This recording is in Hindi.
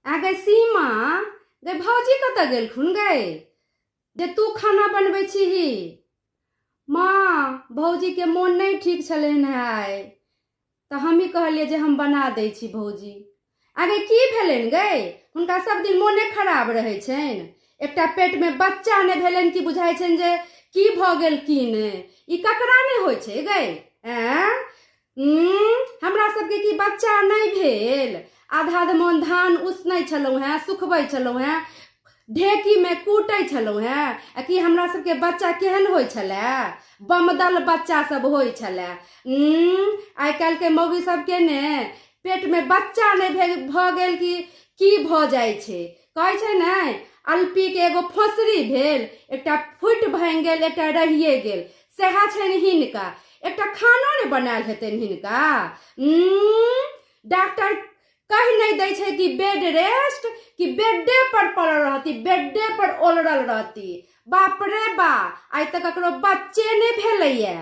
आगे सीमा गे भौजी कतऽ गेलखुन गे जे तू खाना बनबै छीही। माँ भौजी के मोन नहीं ठीक छलनि है तऽ हमी कहलिए जे हम बना दै छी भौजी। आगे की भेलनि गे हुनका सब दिन मोने खराब रहै छनि, एकटा पेट में बच्चा नहि भेलनि कि बुझाइ छनि जे की भऽ गेल की ने। ई ककरा नहि होइ छै गे हमरा सबके की बच्चा नहीं भेल। आधा मन धान उसनै छलहुँ हैं, सुखबै छलहुँ हैं, ढेकी में कूटै छलहुँ हैं कि हमरा सबके बच्चा केहन होइ छलै, बमदल बच्चा सब होइ छलै। आइ काल्हि के मौगी सबके ने पेट में बच्चा नहीं भऽ गेल की भऽ जाइ छै। कहै छै ने अल्पी के एगो फोसरी भेल, एकटा फुटि भांगि गेल, एकटा रहिए गेल, सएह छनि हिनका। एकटा खानो ने बनायल हेतनि हिनका। डॉक्टर कहि नहीं दै छै कि बेड रेस्ट, कि बेडे पर पड़ल रहती, बेडे पर ओलरल रहती। बाप रे बा आइ तक ककरो बच्चे नहीं भेलैया।